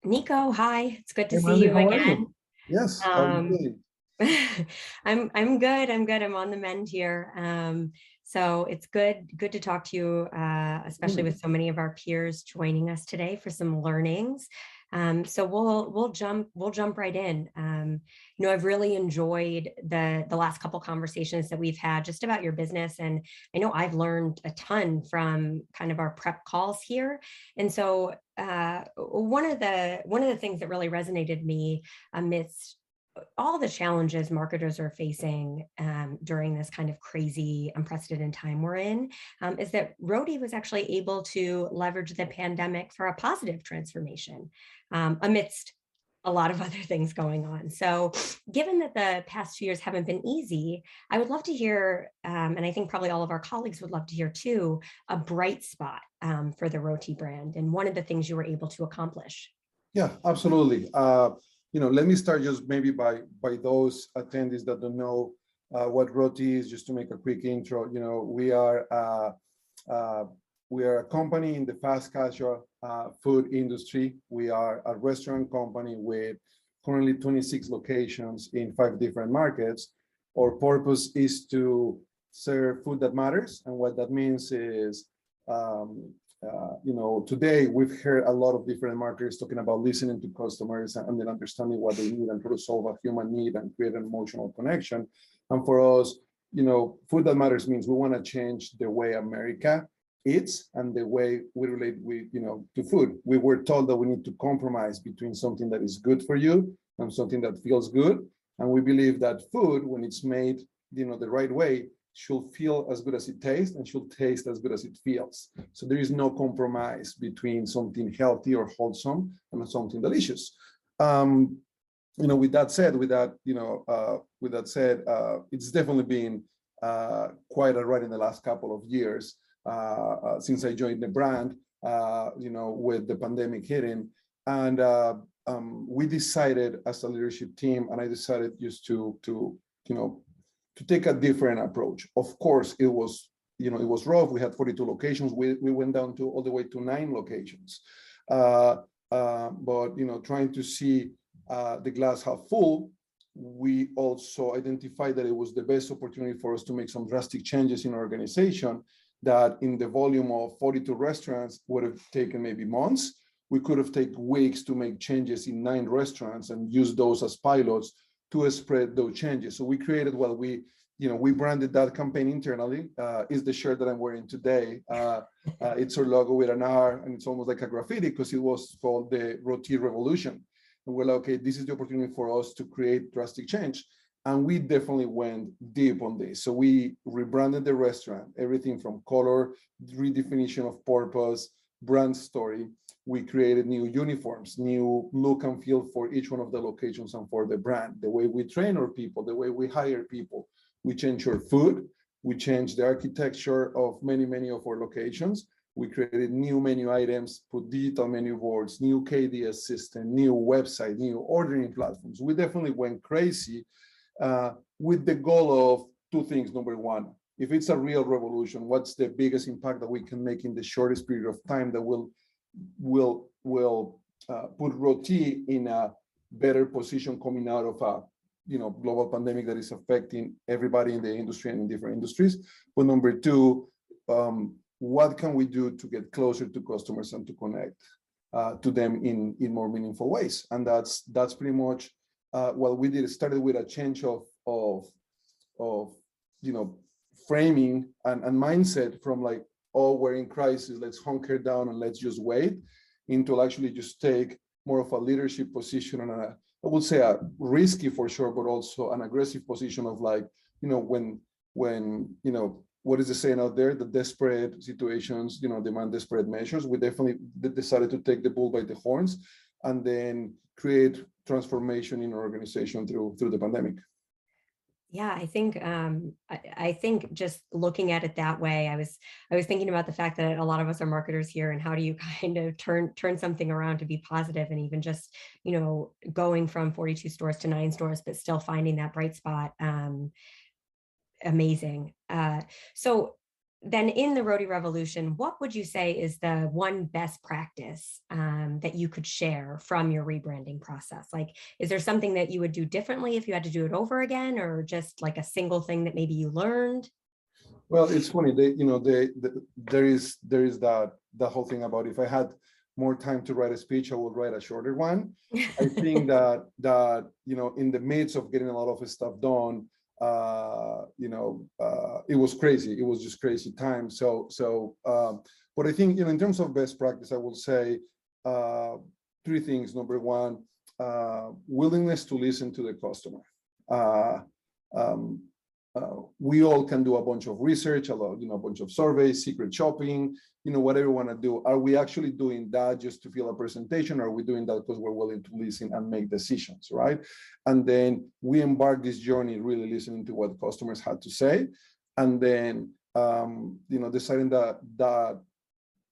Nico, hi. It's good to Hey see Mandy, you how are again. you? Yes, how are you Um, doing? I'm good. I'm good. I'm on the mend here. So it's good to talk to you, especially Mm. with so many of our peers joining us today for some learnings. So we'll jump right in. I've really enjoyed the last couple conversations that we've had just about your business, and I know I've learned a ton from kind of our prep calls here. And so one of the things that really resonated me amidst all the challenges marketers are facing during this kind of crazy, unprecedented time we're in, is that Roti was actually able to leverage the pandemic for a positive transformation amidst a lot of other things going on. So given that the past 2 years haven't been easy, I would love to hear, and I think probably all of our colleagues would love to hear too, a bright spot for the Roti brand and one of the things you were able to accomplish. Yeah, absolutely. Let me start just maybe by those attendees that don't know what Roti is, just to make a quick intro. We are a company in the fast casual food industry. We are a restaurant company with currently 26 locations in 5 different markets. Our purpose is to serve food that matters, and what that means is today we've heard a lot of different marketers talking about listening to customers and then understanding what they need and try to solve a human need and create an emotional connection. And for us, food that matters means we want to change the way America eats and the way we relate to food. We were told that we need to compromise between something that is good for you and something that feels good. And we believe that food, when it's made, the right way, should feel as good as it tastes and should taste as good as it feels. So there is no compromise between something healthy or wholesome and something delicious. With that said, it's definitely been quite a ride in the last couple of years since I joined the brand. With the pandemic hitting, and we decided as a leadership team, and I decided just to take a different approach. Of course, it was rough. We had 42 locations. We went down to all the way to 9 locations. But trying to see the glass half full, we also identified that it was the best opportunity for us to make some drastic changes in our organization that in the volume of 42 restaurants would have taken maybe months. We could have taken weeks to make changes in 9 restaurants and use those as pilots to spread those changes. So we created what we branded that campaign internally. Is the shirt that I'm wearing today. It's our logo with an R, and it's almost like a graffiti because it was called the Roti Revolution. And we're like, okay, this is the opportunity for us to create drastic change. And we definitely went deep on this. So we rebranded the restaurant, everything from color, redefinition of purpose, brand story. We created new uniforms, new look and feel for each one of the locations and for the brand, the way we train our people, the way we hire people. We changed our food. We changed the architecture of many, many of our locations. We created new menu items, put digital menu boards, new KDS system, new website, new ordering platforms. We definitely went crazy with the goal of 2 things. Number one, if it's a real revolution, what's the biggest impact that we can make in the shortest period of time that will put Roti in a better position coming out of a global pandemic that is affecting everybody in the industry and in different industries. But number 2, what can we do to get closer to customers and to connect to them in more meaningful ways? And that's pretty much what we did. It started with a change of framing and mindset from like, oh, we're in crisis, let's hunker down and let's just wait, into actually just take more of a leadership position and I would say a risky for sure, but also an aggressive position of like, when what is the saying out there? The desperate situations, demand desperate measures. We definitely decided to take the bull by the horns and then create transformation in our organization through the pandemic. Yeah, I think just looking at it that way, I was thinking about the fact that a lot of us are marketers here, and how do you kind of turn something around to be positive, and even just going from 42 stores to 9 stores, but still finding that bright spot. Amazing. So then in the Roti revolution, what would you say is the one best practice that you could share from your rebranding process? Like, is there something that you would do differently if you had to do it over again, or just like a single thing that maybe you learned? Well, it's funny. There is that whole thing about if I had more time to write a speech, I would write a shorter one. I think that in the midst of getting a lot of stuff done, it was crazy. It was just crazy time. But I think in terms of best practice, I will say three things. Number one, willingness to listen to the customer. We all can do a bunch of research, a bunch of surveys, secret shopping, whatever we want to do. Are we actually doing that just to fill a presentation? Or are we doing that because we're willing to listen and make decisions, right? And then we embark this journey really listening to what customers had to say. And then, deciding that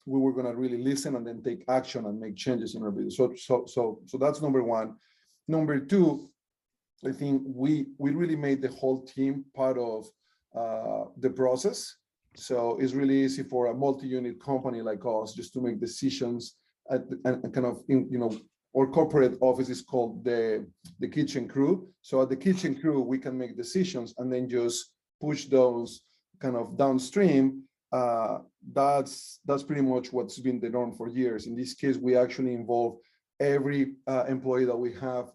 we were going to really listen and then take action and make changes in our business. So that's number one. Number two, I think we really made the whole team part of the process. So it's really easy for a multi-unit company like us just to make decisions and kind of, our corporate office is called the kitchen crew. So at the kitchen crew, we can make decisions and then just push those kind of downstream. That's pretty much what's been the norm for years. In this case, we actually involve every employee that we have,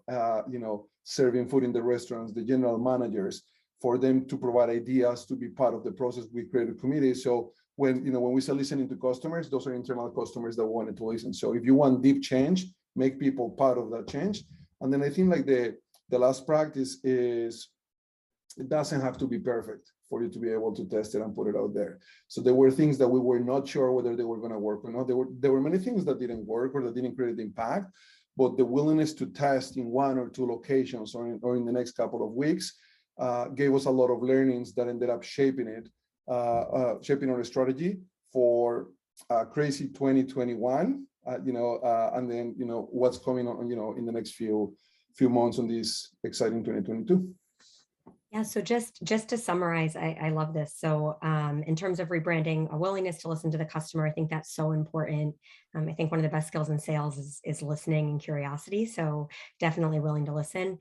serving food in the restaurants, the general managers, for them to provide ideas, to be part of the process. We created committees. So when we say listening to customers, those are internal customers that wanted to listen. So if you want deep change, make people part of that change. And then I think like the last practice is, it doesn't have to be perfect for you to be able to test it and put it out there. So there were things that we were not sure whether they were going to work or not. There were many things that didn't work or that didn't create impact, but the willingness to test in one or two locations or in the next couple of weeks gave us a lot of learnings that ended up shaping our strategy for crazy 2021, and then, what's coming on, in the next few months on this exciting 2022. Yeah, so just to summarize, I love this. So in terms of rebranding, a willingness to listen to the customer, I think that's so important. I think one of the best skills in sales is listening and curiosity. So definitely willing to listen.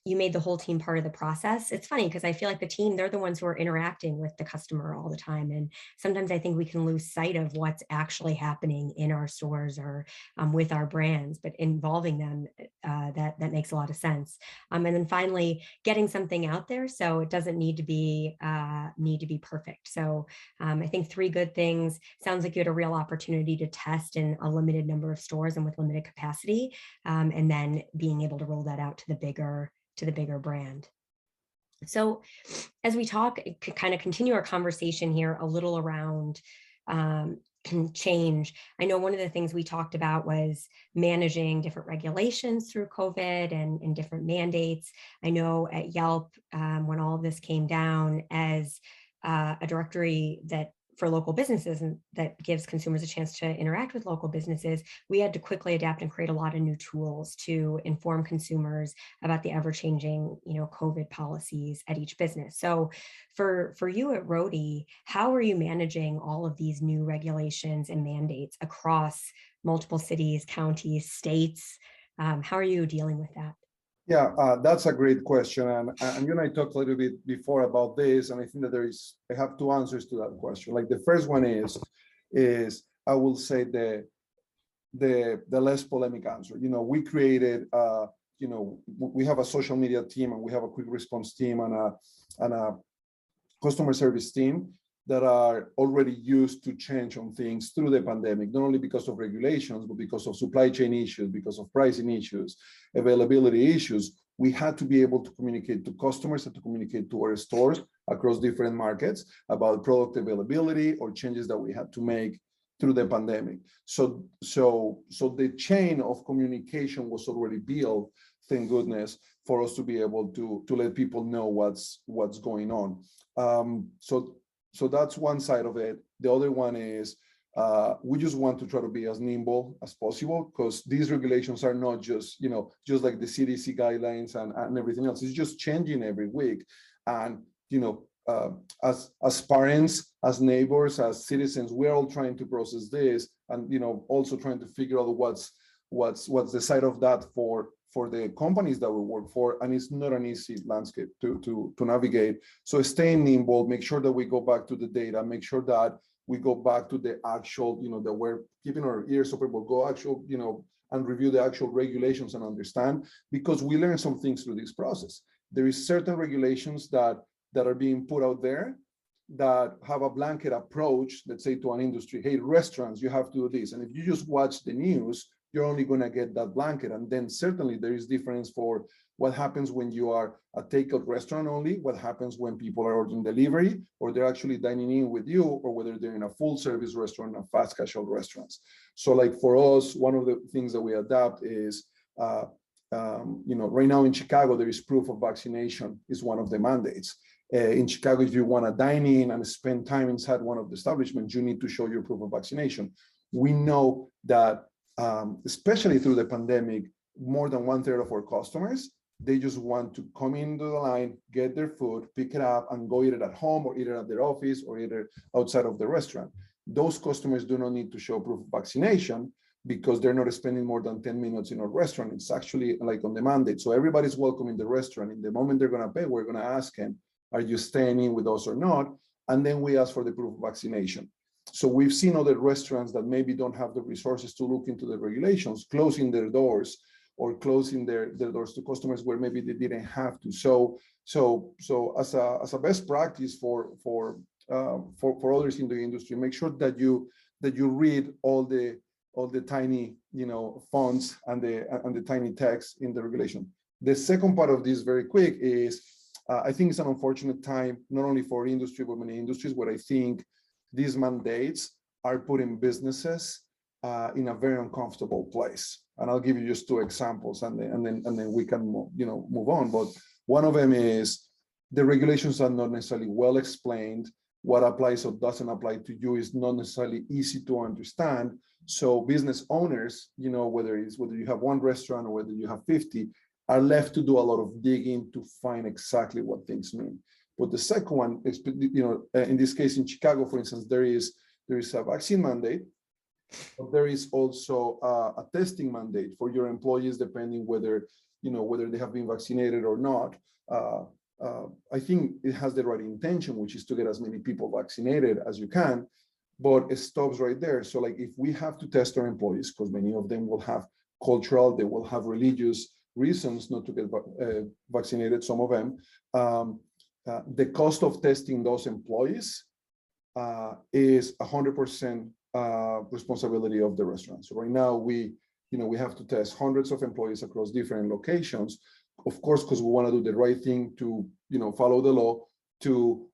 You made the whole team part of the process. It's funny because I feel like the team, they're the ones who are interacting with the customer all the time. And sometimes I think we can lose sight of what's actually happening in our stores or with our brands, but involving them, that makes a lot of sense. And then finally, getting something out there so it doesn't need to be perfect. So I think three good things. Sounds like you had a real opportunity to test in a limited number of stores and with limited capacity, and then being able to roll that out to the bigger brand. So as we talk, kind of continue our conversation here a little around change. I know one of the things we talked about was managing different regulations through COVID and different mandates. I know at Yelp, when all of this came down, as a directory that for local businesses and that gives consumers a chance to interact with local businesses, we had to quickly adapt and create a lot of new tools to inform consumers about the ever-changing, COVID policies at each business. So for you at Roti, how are you managing all of these new regulations and mandates across multiple cities, counties, states? How are you dealing with that? Yeah, that's a great question. And you and I talked a little bit before about this, and I think that I have two answers to that question. Like the first one is I will say the less polemic answer. We created, we have a social media team and we have a quick response team and a customer service team that are already used to change on things through the pandemic, not only because of regulations, but because of supply chain issues, because of pricing issues, availability issues. We had to be able to communicate to customers and to communicate to our stores across different markets about product availability or changes that we had to make through the pandemic. So the chain of communication was already built, thank goodness, for us to be able to let people know what's going on. So that's one side of it. The other one is we just want to try to be as nimble as possible, because these regulations are not just, just like the CDC guidelines and everything else. It's just changing every week. And, as parents, as neighbors, as citizens, we're all trying to process this, and also trying to figure out what's the side of that for the companies that we work for, and it's not an easy landscape to navigate. So staying nimble, make sure that we go back to the data, make sure that we go back to the actual, that we're keeping our ears open, but go actual, and review the actual regulations and understand, because we learn some things through this process. There is certain regulations that are being put out there that have a blanket approach, let's say to an industry, hey, restaurants, you have to do this. And if you just watch the news, you're only going to get that blanket. And then certainly there is difference for what happens when you are a takeout restaurant only, what happens when people are ordering delivery, or they're actually dining in with you, or whether they're in a full service restaurant and fast casual restaurants. So like for us, one of the things that we adapt is, right now in Chicago, there is proof of vaccination is one of the mandates. In Chicago, if you want to dine in and spend time inside one of the establishments, you need to show your proof of vaccination. We know that, especially through the pandemic, more than 1/3 of our customers, they just want to come into the line, get their food, pick it up, and go eat it at home, or eat it at their office, or eat it outside of the restaurant. Those customers do not need to show proof of vaccination because they're not spending more than 10 minutes in our restaurant. It's actually like on the mandate. So everybody's welcome in the restaurant. In the moment they're going to pay, we're going to ask them, are you staying in with us or not? And then we ask for the proof of vaccination. So we've seen other restaurants that maybe don't have the resources to look into the regulations, closing their doors, or closing their doors to customers where maybe they didn't have to. So as a best practice for others in the industry, make sure that you read all the tiny fonts and the tiny text in the regulation. The second part of this, very quick, is I think it's an unfortunate time, not only for industry, but many industries, where I think these mandates are putting businesses in a very uncomfortable place. And I'll give you just two examples, and then we can move on. But one of them is the regulations are not necessarily well explained. What applies or doesn't apply to you is not necessarily easy to understand. So business owners, whether you have one restaurant or whether you have 50, are left to do a lot of digging to find exactly what things mean. But the second one is, in this case in Chicago, for instance, there is a vaccine mandate, but there is also a testing mandate for your employees, depending whether they have been vaccinated or not. I think it has the right intention, which is to get as many people vaccinated as you can, but it stops right there. So like if we have to test our employees, because many of them will have cultural, they will have religious reasons not to get vaccinated, some of them, the cost of testing those employees is 100% responsibility of the restaurant. So right now we have to test hundreds of employees across different locations, of course, because we want to do the right thing to follow the law, to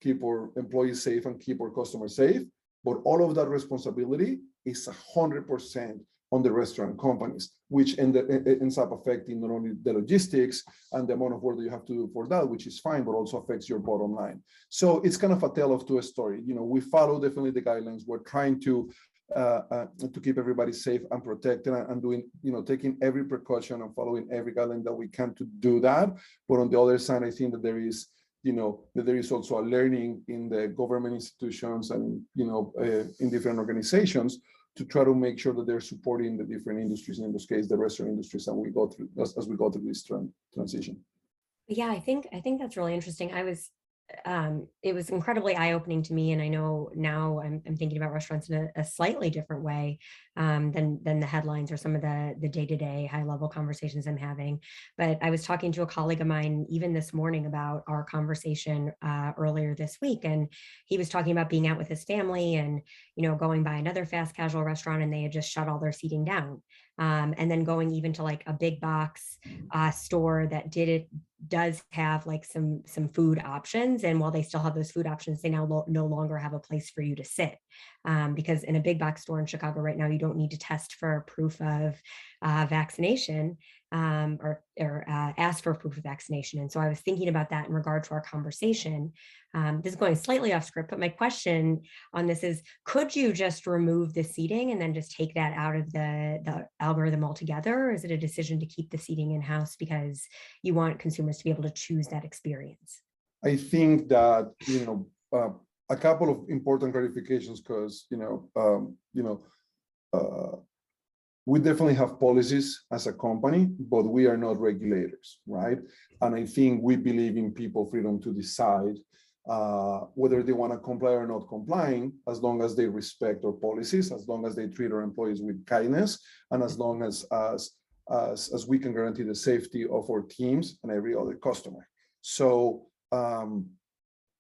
keep our employees safe and keep our customers safe. But all of that responsibility is 100% on the restaurant companies, which ends up affecting not only the logistics and the amount of work that you have to do for that, which is fine, but also affects your bottom line. So it's kind of a tale of two stories. We follow definitely the guidelines. We're trying to keep everybody safe and protected, and doing, taking every precaution and following every guideline that we can to do that. But on the other side, I think that there is also a learning in the government institutions and in different organizations to try to make sure that they're supporting the different industries, in this case, the restaurant industries, and as we go through this transition. Yeah, I think that's really interesting. It was incredibly eye-opening to me, and I know now I'm thinking about restaurants in a slightly different way than the headlines or some of the day-to-day high-level conversations I'm having. But I was talking to a colleague of mine even this morning about our conversation earlier this week, and he was talking about being out with his family and going by another fast casual restaurant, and they had just shut all their seating down. And then going even to like a big box store that does have like some food options. And while they still have those food options, they now no longer have a place for you to sit. Because in a big box store in Chicago right now, you don't need to test for proof of vaccination or ask for proof of vaccination. And so I was thinking about that in regard to our conversation. This is going slightly off script, but my question on this is, could you just remove the seating and then just take that out of the algorithm altogether? Or is it a decision to keep the seating in-house because you want consumers to be able to choose that experience? I think that, a couple of important clarifications, because, we definitely have policies as a company, but we are not regulators, right? And I think we believe in people freedom to decide whether they want to comply or not complying, as long as they respect our policies, as long as they treat our employees with kindness, and as long as we can guarantee the safety of our teams and every other customer. So,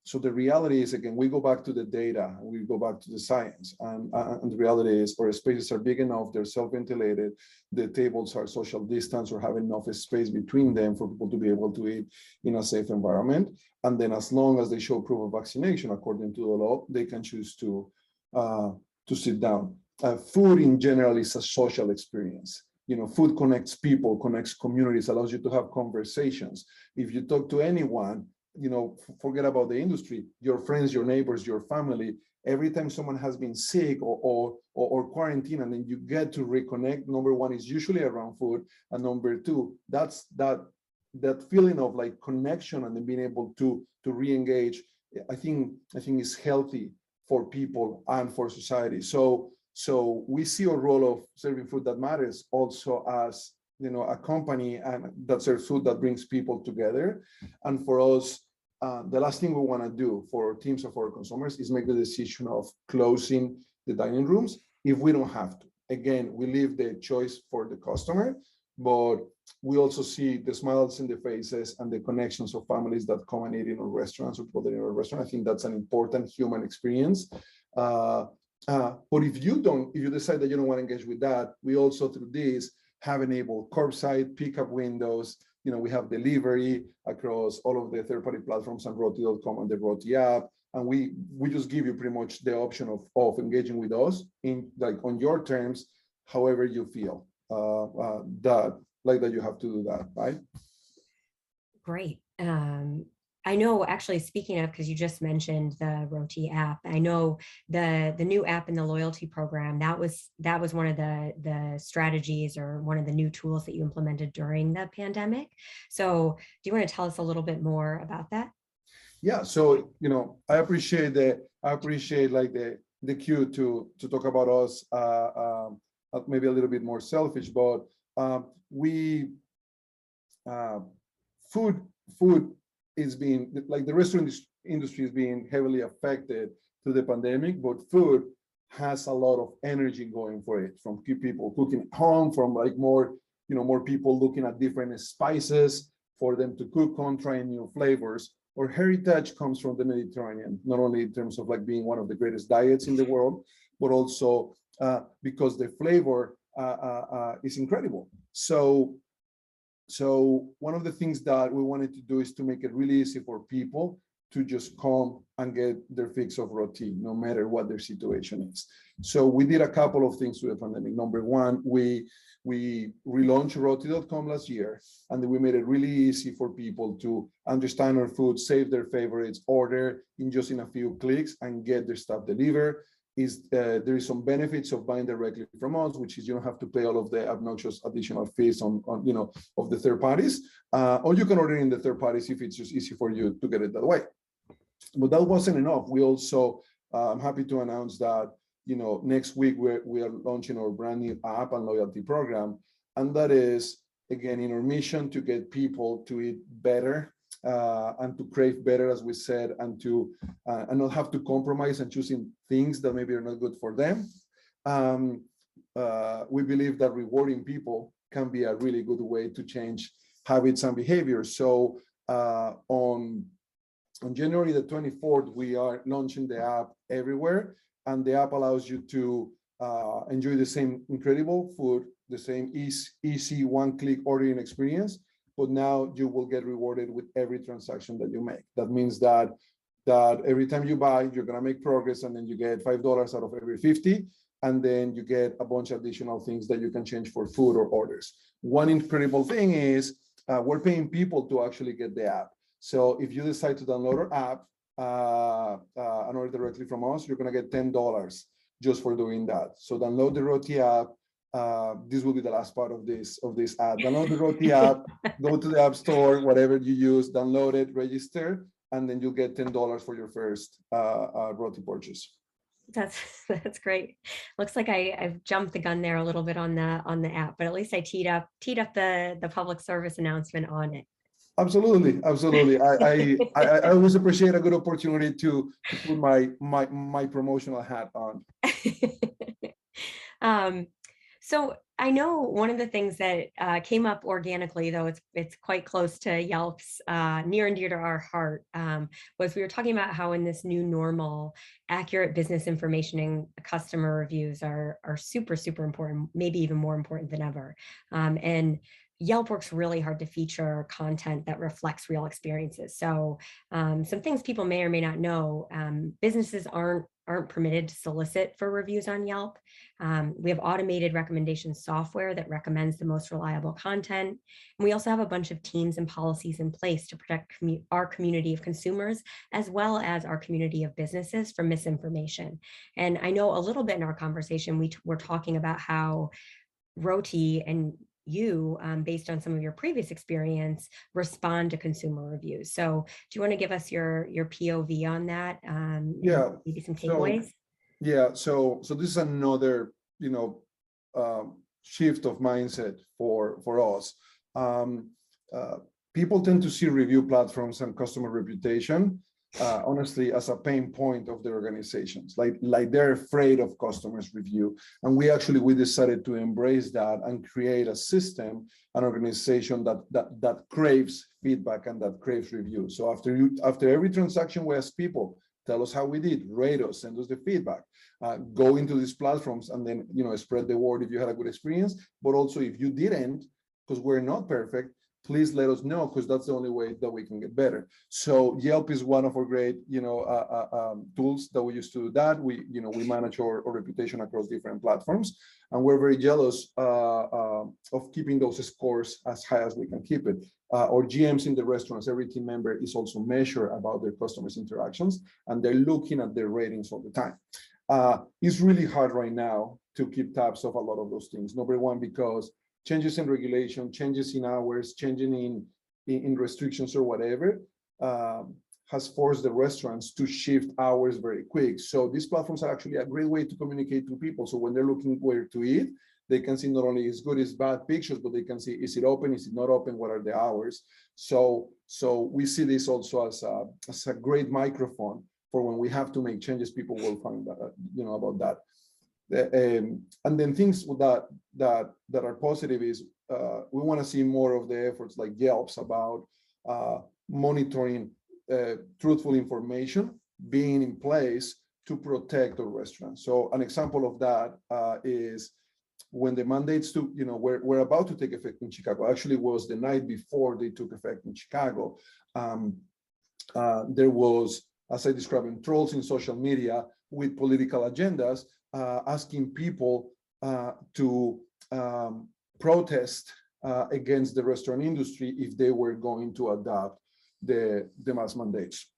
so the reality is, again, we go back to the data, we go back to the science, and the reality is our spaces are big enough, they're self-ventilated, the tables are social distance or have enough space between them for people to be able to eat in a safe environment. And then as long as they show proof of vaccination according to the law, they can choose to sit down. Food in general is a social experience. Food connects people, connects communities, allows you to have conversations. If you talk to anyone, forget about the industry, your friends, your neighbors, your family, every time someone has been sick or quarantined, and then you get to reconnect, number one is usually around food, and number two, that's that feeling of like connection and then being able to re-engage, I think is healthy for people and for society. So we see a role of serving food that matters also as a company and that serves food that brings people together. And for us, the last thing we want to do for our teams or for our consumers is make the decision of closing the dining rooms if we don't have to. Again, we leave the choice for the customer, but we also see the smiles in the faces and the connections of families that come and eat in our restaurants or people that are in our restaurant. I think that's an important human experience. But if you decide that you don't want to engage with that, we also through this have enabled curbside pickup windows. We have delivery across all of the third-party platforms and Roti.com and the Roti app. And we just give you pretty much the option of engaging with us in like on your terms, however you feel that you have to do that, right? Great. I know, actually, speaking of, because you just mentioned the Roti app, I know the new app in the loyalty program, that was one of the strategies or one of the new tools that you implemented during the pandemic. So do you want to tell us a little bit more about that? Yeah, so I appreciate like the cue to talk about us, maybe a little bit more selfish, but food is being, like, the restaurant industry is being heavily affected through the pandemic, but food has a lot of energy going for it, from people cooking at home, from like more people looking at different spices for them to cook on, trying new flavors. Our heritage comes from the Mediterranean, not only in terms of like being one of the greatest diets in the world, but also because the flavor is incredible. So one of the things that we wanted to do is to make it really easy for people to just come and get their fix of roti, no matter what their situation is. So we did a couple of things through the pandemic. Number one, we relaunched Roti.com last year, and then we made it really easy for people to understand our food, save their favorites, order in just a few clicks, and get their stuff delivered. There is some benefits of buying directly from us, which is you don't have to pay all of the obnoxious additional fees on of the third parties, or you can order in the third parties if it's just easy for you to get it that way. But that wasn't enough. We also, I'm happy to announce that next week we are launching our brand new app and loyalty program, and that is again in our mission to get people to eat better. And to crave better, as we said, and not have to compromise and choosing things that maybe are not good for them. We believe that rewarding people can be a really good way to change habits and behaviors. So on January the 24th, we are launching the app everywhere, and the app allows you to enjoy the same incredible food, the same easy one-click ordering experience, but now you will get rewarded with every transaction that you make. That means that every time you buy, you're gonna make progress, and then you get $5 out of every 50, and then you get a bunch of additional things that you can change for food or orders. One incredible thing is we're paying people to actually get the app. So if you decide to download our app and order directly from us, you're gonna get $10 just for doing that. So download the Roti app. This will be the last part of this ad. Download the Roti app, go to the App Store, whatever you use, download it, register, and then you'll get $10 for your first Roti purchase. That's great. Looks like I've jumped the gun there a little bit on the app, but at least I teed up the public service announcement on it. Absolutely, absolutely. I always appreciate a good opportunity to put my promotional hat on. So I know one of the things that came up organically, though it's quite close to Yelp's near and dear to our heart, was we were talking about how in this new normal, accurate business information and customer reviews are super, super important, maybe even more important than ever. And Yelp works really hard to feature content that reflects real experiences. So some things people may or may not know, businesses aren't permitted to solicit for reviews on Yelp. We have automated recommendation software that recommends the most reliable content. And we also have a bunch of teams and policies in place to protect our community of consumers, as well as our community of businesses from misinformation. And I know a little bit in our conversation, we were talking about how Roti and you, based on some of your previous experience, respond to consumer reviews. So do you want to give us your POV on that? Yeah. Maybe some takeaways? So this is another, shift of mindset for us. People tend to see review platforms and customer reputation honestly as a pain point of their organizations, like they're afraid of customers review. And we decided to embrace that and create a system, an organization that craves feedback and that craves review. So after every transaction, we ask people, tell us how we did, rate us, send us the feedback, go into these platforms, and then spread the word if you had a good experience. But also if you didn't, because we're not perfect, please let us know, because that's the only way that we can get better. So Yelp is one of our great, tools that we use to do that. We manage our reputation across different platforms, and we're very jealous of keeping those scores as high as we can keep it. Our GMs in the restaurants, every team member is also measured about their customers' interactions, and they're looking at their ratings all the time. It's really hard right now to keep tabs of a lot of those things. Number one, because changes in regulation, changes in hours, changing in restrictions or whatever, has forced the restaurants to shift hours very quick. So these platforms are actually a great way to communicate to people. So when they're looking where to eat, they can see not only is good, is bad pictures, but they can see, is it open, is it not open, what are the hours? So we see this also as a great microphone for when we have to make changes, people will find that, about that. And then things that are positive is we want to see more of the efforts like Yelp's about monitoring truthful information being in place to protect the restaurant. So an example of that is when the mandates were about to take effect in Chicago. Actually, was the night before they took effect in Chicago. There was, as I described, trolls in social media with political agendas, asking people to protest against the restaurant industry if they were going to adopt the mask mandates.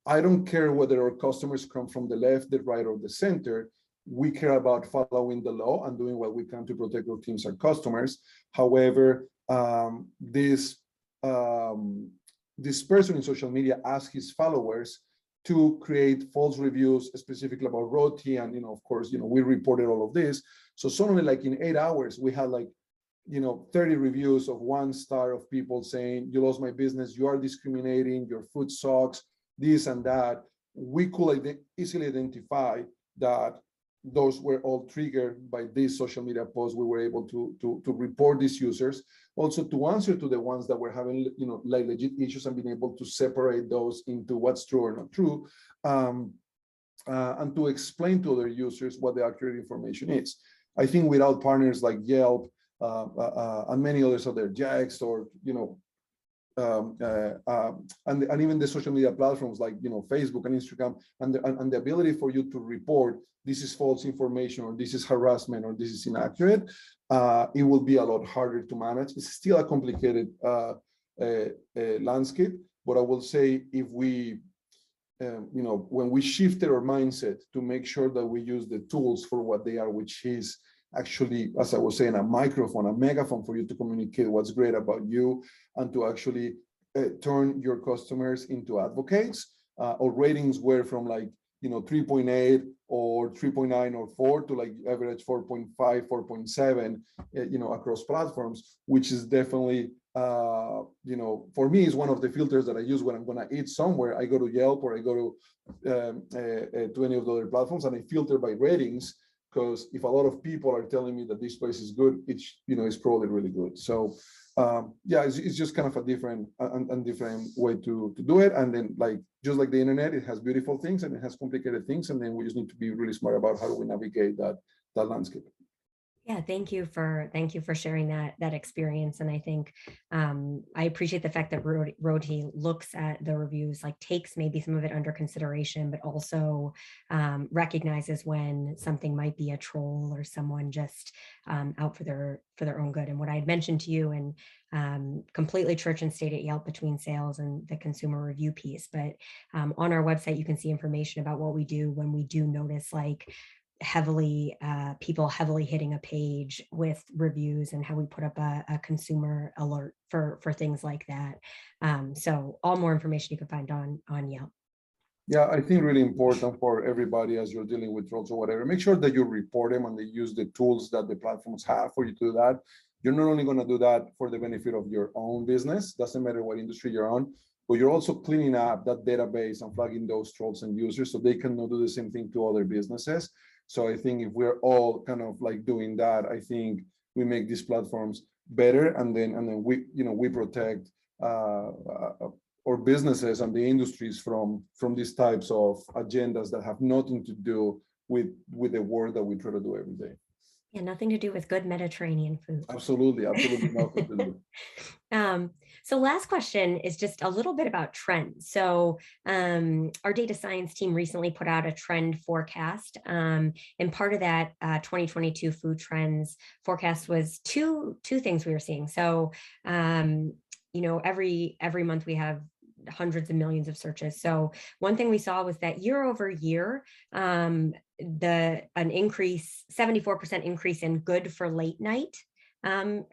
I don't care whether our customers come from the left, the right, or the center. We care about following the law and doing what we can to protect our teams and customers. However, this person in social media asked his followers to create false reviews specifically about Roti, and of course, we reported all of this. So suddenly, like in 8 hours, we had 30 reviews of 1 star of people saying, "You lost my business, you are discriminating, your food sucks," this and that. We could easily identify that those were all triggered by these social media posts. We were able to report these users, also to answer to the ones that were having legit issues, and being able to separate those into what's true or not true, and to explain to their users what the accurate information is. I think without partners like Yelp and many others out there, Jax, or and even the social media platforms like Facebook and Instagram, and the ability for you to report this is false information, or this is harassment, or this is inaccurate, it will be a lot harder to manage. It's still a complicated landscape, but I will say if we when we shifted our mindset to make sure that we use the tools for what they are, which is actually, as I was saying, a microphone, a megaphone for you to communicate what's great about you, and to actually turn your customers into advocates. Or ratings were from like 3.8 or 3.9 or 4 to like average 4.5, 4.7, across platforms, which is definitely, for me is one of the filters that I use when I'm going to eat somewhere. I go to Yelp or I go to any of the other platforms and I filter by ratings, because if a lot of people are telling me that this place is good, it's probably really good. So it's just kind of a different way to do it. And then just like the internet, it has beautiful things and it has complicated things, and then we just need to be really smart about how do we navigate that landscape. Yeah, thank you for sharing that experience. And I think I appreciate the fact that Roti looks at the reviews, like takes maybe some of it under consideration, but also recognizes when something might be a troll or someone just out for their own good. And what I had mentioned to you, and completely church and state at Yelp between sales and the consumer review piece, but on our website you can see information about what we do when we do notice like people heavily hitting a page with reviews, and how we put up a consumer alert for things like that. So all more information you can find on Yelp. Yeah, I think really important for everybody as you're dealing with trolls or whatever, make sure that you report them and they use the tools that the platforms have for you to do that. You're not only going to do that for the benefit of your own business, doesn't matter what industry you're on, but you're also cleaning up that database and flagging those trolls and users so they cannot do the same thing to other businesses. So I think if we're all kind of like doing that, I think we make these platforms better, and then we protect our businesses and the industries from these types of agendas that have nothing to do with the work that we try to do every day. Yeah, nothing to do with good Mediterranean food. Absolutely nothing to do. So last question is just a little bit about trends. So our data science team recently put out a trend forecast. And part of that 2022 food trends forecast was two things we were seeing. So, every month we have hundreds of millions of searches. So one thing we saw was that year over year, an increase, 74% increase in good for late night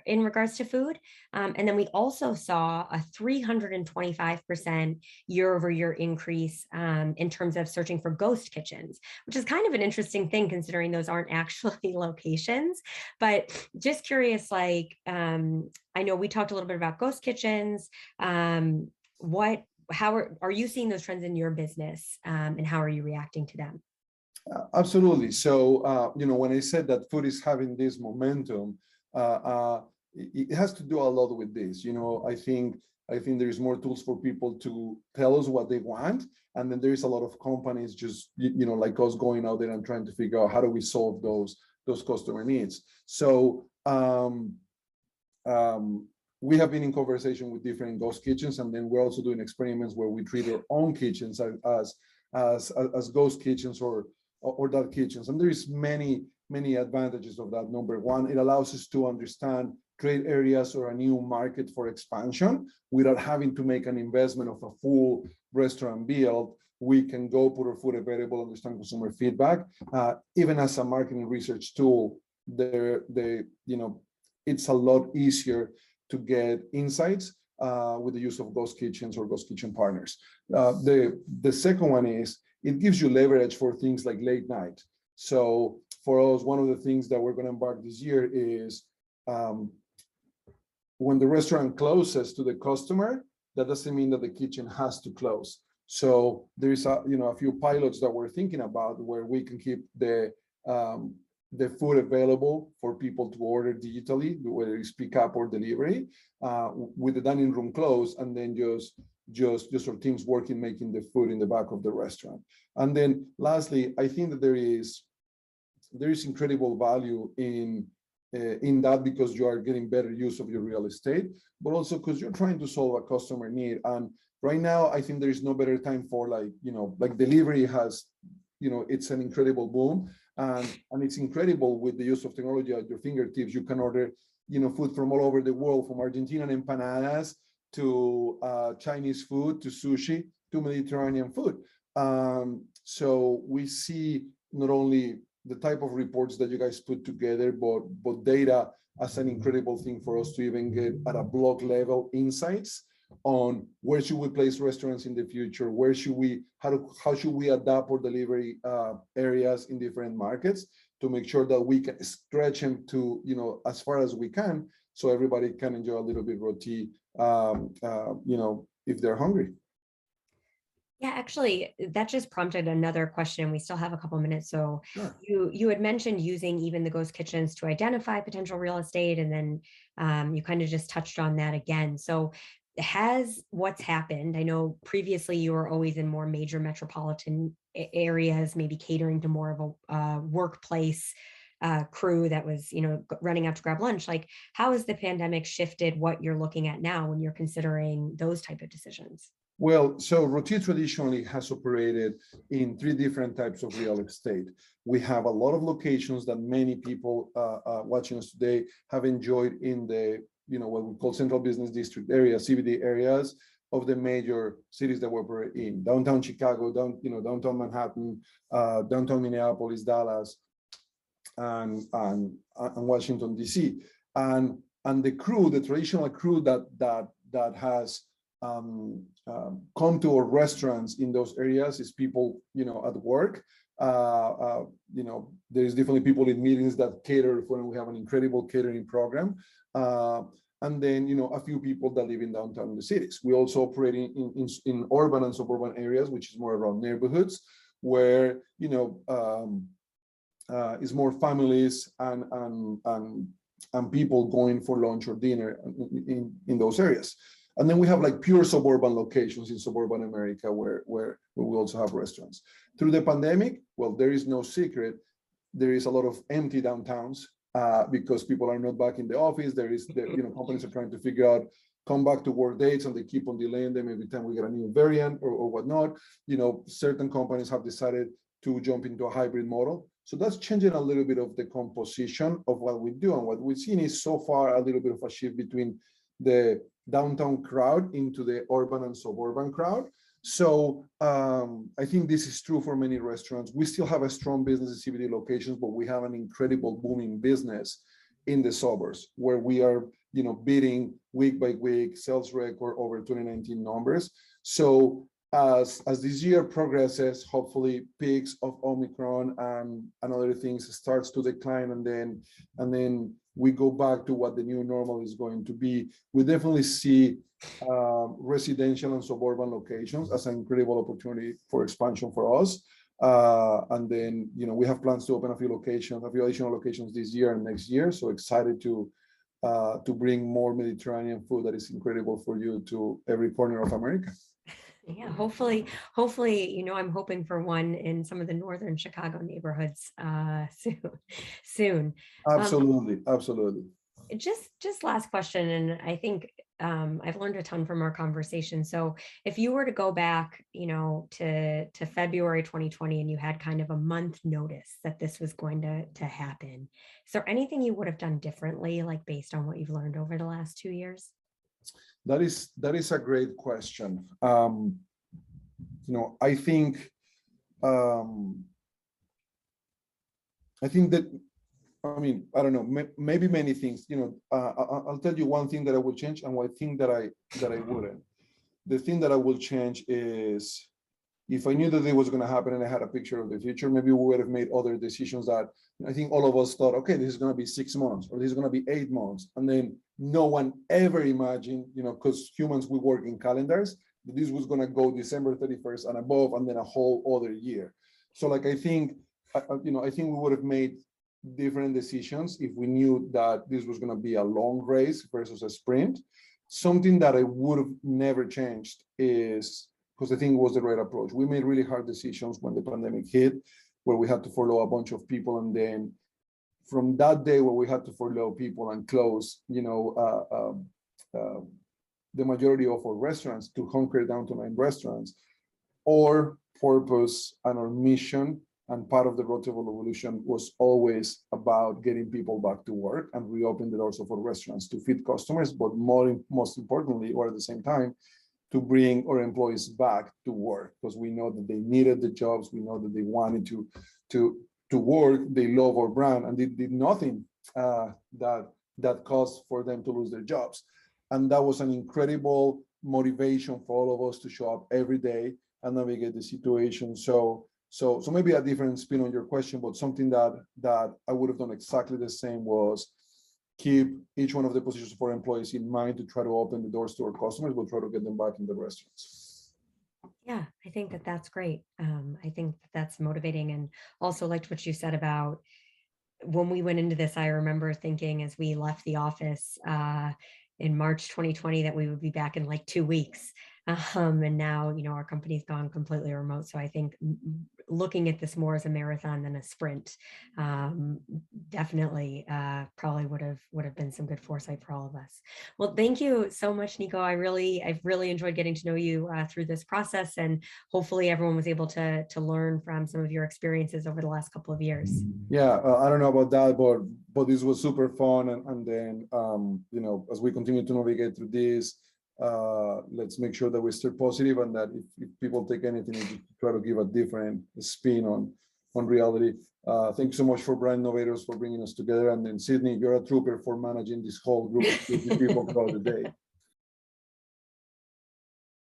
in regards to food. And then we also saw a 325% year over year increase in terms of searching for ghost kitchens, which is kind of an interesting thing considering those aren't actually locations. But just curious, I know we talked a little bit about ghost kitchens. How are you seeing those trends in your business, and how are you reacting to them? Absolutely. So, when I said that food is having this momentum, it has to do a lot with this. I think there is more tools for people to tell us what they want, and then there is a lot of companies just like us going out there and trying to figure out how do we solve those customer needs. So we have been in conversation with different ghost kitchens, and then we're also doing experiments where we treat our own kitchens as ghost kitchens or dark kitchens. And there is many advantages of that. Number one, it allows us to understand trade areas or a new market for expansion without having to make an investment of a full restaurant build. We can go put our food available, understand consumer feedback. Even as a marketing research tool, it's a lot easier to get insights with the use of ghost kitchens or ghost kitchen partners. The second one is it gives you leverage for things like late night. So for us, one of the things that we're going to embark this year is when the restaurant closes to the customer, that doesn't mean that the kitchen has to close. So there is a few pilots that we're thinking about where we can keep the food available for people to order digitally, whether it's pick up or delivery, with the dining room closed, and then just our teams working, making the food in the back of the restaurant. And then lastly, I think that there is incredible value in that, because you are getting better use of your real estate, but also because you're trying to solve a customer need. And right now, I think there is no better time for like delivery has, it's an incredible boom. And it's incredible with the use of technology at your fingertips. You can order, food from all over the world, from Argentinian empanadas to Chinese food to sushi to Mediterranean food. So we see not only the type of reports that you guys put together, but data as an incredible thing for us to even get at a blog level insights on where should we place restaurants in the future, how should we adapt our delivery areas in different markets to make sure that we can stretch them to, as far as we can, so everybody can enjoy a little bit roti, if they're hungry. Yeah, actually, that just prompted another question. We still have a couple minutes. So Sure. you had mentioned using even the ghost kitchens to identify potential real estate, and then you kind of just touched on that again. So has what's happened, I know previously you were always in more major metropolitan areas, maybe catering to more of a workplace crew that was, running out to grab lunch. Like, how has the pandemic shifted what you're looking at now when you're considering those type of decisions? Well, so Roti traditionally has operated in 3 different types of real estate. We have a lot of locations that many people watching us today have enjoyed in the, what we call central business district areas, CBD areas of the major cities that we operate in: downtown Chicago, downtown Manhattan, downtown Minneapolis, Dallas, and Washington D.C. And the crew, the traditional crew that has come to our restaurants in those areas is people, at work. There's definitely people in meetings that cater for, and we have an incredible catering program. And then, a few people that live in downtown the cities. We also operate in urban and suburban areas, which is more around neighborhoods, where, is more families and people going for lunch or dinner in those areas. And then we have like pure suburban locations in suburban America where we also have restaurants. Through the pandemic, well, there is no secret, there is a lot of empty downtowns because people are not back in the office. Companies are trying to figure out come back to work dates, and they keep on delaying them every time we get a new variant or whatnot. Certain companies have decided to jump into a hybrid model. So that's changing a little bit of the composition of what we do. And what we've seen is so far a little bit of a shift between the downtown crowd into the urban and suburban crowd. So I think this is true for many restaurants. We still have a strong business in CBD locations, but we have an incredible booming business in the suburbs where we are, beating week by week sales record over 2019 numbers. So as this year progresses, hopefully peaks of Omicron and other things starts to decline, and then we go back to what the new normal is going to be. We definitely see residential and suburban locations as an incredible opportunity for expansion for us. And then, we have plans to open a few additional locations this year and next year. So excited to bring more Mediterranean food that is incredible for you to every corner of America. Yeah, hopefully, I'm hoping for one in some of the northern Chicago neighborhoods soon. Absolutely. Just last question, and I think I've learned a ton from our conversation. So if you were to go back, to February 2020, and you had kind of a month notice that this was going to happen, is there anything you would have done differently, like based on what you've learned over the last 2 years? That is a great question. I think that, I don't know, maybe many things. I'll tell you one thing that I would change and one thing that I wouldn't. The thing that I will change is, if I knew that it was going to happen and I had a picture of the future, maybe we would have made other decisions that I think all of us thought, okay, this is going to be 6 months or this is going to be 8 months. And then no one ever imagined, because humans, we work in calendars, that this was going to go December 31st and above, and then a whole other year. So I think we would have made different decisions if we knew that this was going to be a long race versus a sprint. Something that I would have never changed is, because I think it was the right approach. We made really hard decisions when the pandemic hit, where we had to furlough a bunch of people. And then from that day where we had to furlough people and close, the majority of our restaurants, to hunker down to 9 restaurants, our purpose and our mission and part of the Roti Revolution was always about getting people back to work and reopen the doors of our restaurants to feed customers, but most importantly, or at the same time, to bring our employees back to work, because we know that they needed the jobs. We know that they wanted to work. They love our brand, and they did nothing that caused for them to lose their jobs. And that was an incredible motivation for all of us to show up every day and navigate the situation. So maybe a different spin on your question, but something that I would have done exactly the same was keep each one of the positions for employees in mind to try to open the doors to our customers, but try to get them back in the restaurants. Yeah, I think that that's great. I think that that's motivating, and also liked what you said about when we went into this. I remember thinking as we left the office in March 2020 that we would be back in like 2 weeks. And now, our company's gone completely remote. So I think looking at this more as a marathon than a sprint, definitely probably would have been some good foresight for all of us. Well, thank you so much, Nico. I've really enjoyed getting to know you through this process, and hopefully everyone was able to learn from some of your experiences over the last couple of years. Yeah, I don't know about that, but this was super fun, and then as we continue to navigate through this, let's make sure that we stay positive, and that if people take anything, we try to give a different spin on reality. Thank you so much for Brand Innovators for bringing us together, and then Sydney, you're a trooper for managing this whole group of 50 people throughout the day.